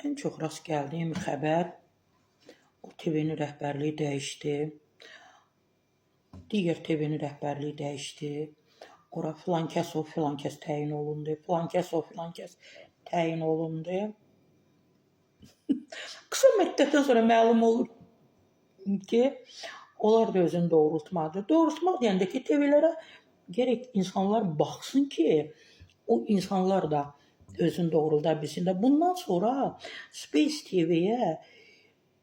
Ən çox rast gəldiyim xəbər, o TV-nin rəhbərliyi dəyişdi. Digər TV-nin rəhbərliyi dəyişdi. Ora filan kəs təyin olundu. Filan kəs təyin olundu. Qısa müddətdən sonra məlum olur ki, onlar da özünü doğrultmadı. Doğrultmaq deyəndə ki, TV-lərə gərək insanlar baxsın ki, o insanlar da özünü doğrulda bilsin də. Bundan sonra Space TV-yə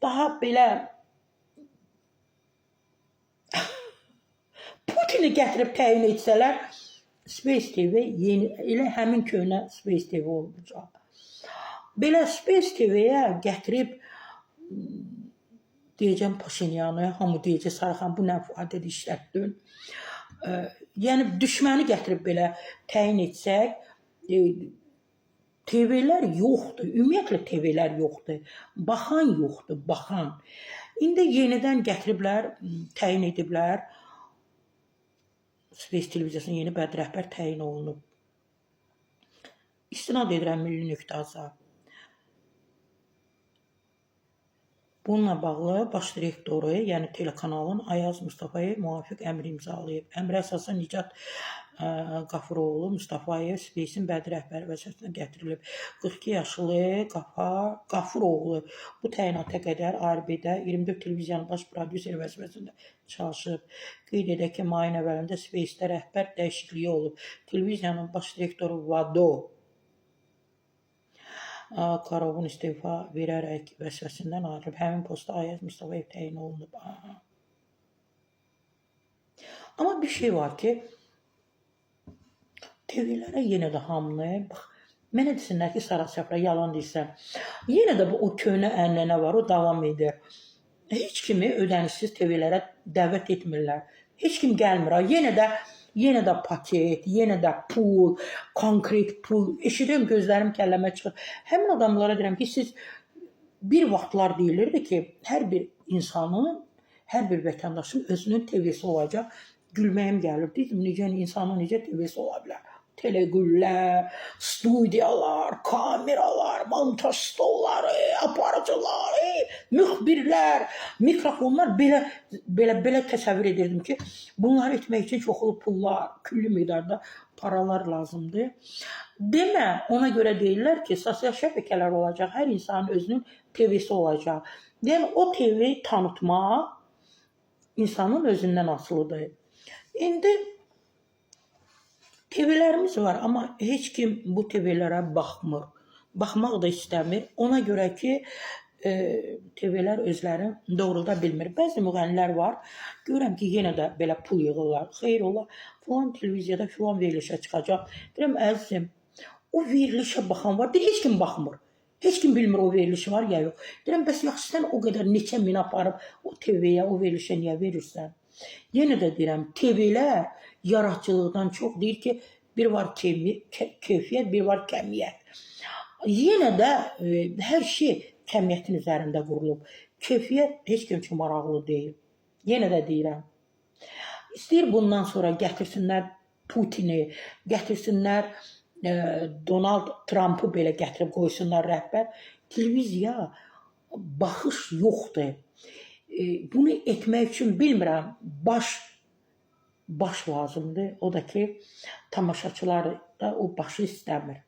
daha belə Putini gətirib təyin etsələr, Space TV yeni, elə həmin köhnə Space TV olacaq. Belə Space TV-yə gətirib deyəcəm Paşinyanı, hamı deyəcək Sarıxan bu nə fəaliyyət işlətdin. Yəni düşməni gətirib belə təyin etsək, TV-lər yoxdur, ümumiyyətlə TV-lər yoxdur, baxan yoxdur, baxan. İndi yenidən gətiriblər, təyin ediblər, Space televiziyasının yeni bədrəhbər təyin olunub. İstinad edirəm Milli.az-a. Bununla bağlı baş direktoru, yəni telekanalın Ayaz Mustafayev müvafiq əmr imzalayıb. Əmrə əsasən Nicat Qafuroğlu Mustafayev Space-in bədrəhbəri vəzifəsinə gətirilib. 42 yaşlı Qafuroğlu bu təyinata qədər ARB-də 24 televiziyanın baş prodüseri vəzifəsində çalışıb. Qeyd edək ki, mayın əvvəlində Space-də rəhbər dəyişikliyi olub. Televiziyanın baş direktoru Vado Karovun istefa verərək vəzifəsindən ayrılıb. Həmin posta Ayaz Mustafayev təyin olunub. Amma bir şey var ki, TV-lərə yenə də hamını, bax, mənə desinlər ki, Sara Səfra yalan deyirsən. Yenə də o köhnə ənənə var, o davam edir. Heç kimi ödənişsiz TV-lərə dəvət etmirlər. Heç kim gəlmir. Yenə də paket, yenə də pul, konkret pul. Eşidirəm, gözlərim kəlləmə çıxır. Həmin adamlara deyirəm ki, siz bir vaxtlar deyilirdi ki, hər bir insanın, hər bir vətəndaşın özünün TV-si olacaq. Gülməyim gəlir. Deyirəm, necə insanın necə TV-si ola bilər? Telegüllər, studiyalar, kameralar, montaj stolları, aparıcılar, müxbirlər, mikrofonlar belə təsəvvür edirdim ki, bunları etmək üçün çoxlu pullar, külli miqdarda paralar lazımdır. Demə, ona görə deyirlər ki, sosial şəbəkələr olacaq, hər insanın özünün TV-si olacaq. Yəni, o TV tanıtmaq insanın özündən asılıdır. İndi TV-lərimiz var, amma heç kim bu TV-lərə baxmır. Baxmaq da istəmir. Ona görə ki, TV-lər özlərini doğrulda bilmir. Bəzi müğənnilər var, görürəm ki, yenə də belə pul yığırlar. Xeyr ola, filan televiziyada filan verilişə çıxacaq. Deyirəm, əzizim, o verilişə baxan var, deyir, heç kim baxmır. Heç kim bilmir o verilişi var ya yox. Deyirəm, bəs yaxşı sən o qədər neçə min aparıb o TV-yə, o verilişə niyə verirsən? Yenə də deyirəm, TV-lər yaradıcılıqdan çox deyir ki, bir var keyfiyyət, bir var kəmiyyət. Yenə də hər şey kəmiyyətin üzərində qurulub. Keyfiyyət heç kim üçün maraqlı deyil. Yenə də deyirəm. İstəyir bundan sonra gətirsinlər Putini, gətirsinlər Donald Trump'ı belə gətirib qoysunlar rəhbər. Televiziya baxış yoxdur. Bunu etmək üçün bilmirəm, baş lazımdır. O da ki, tamaşaçılar da o başı istəmir.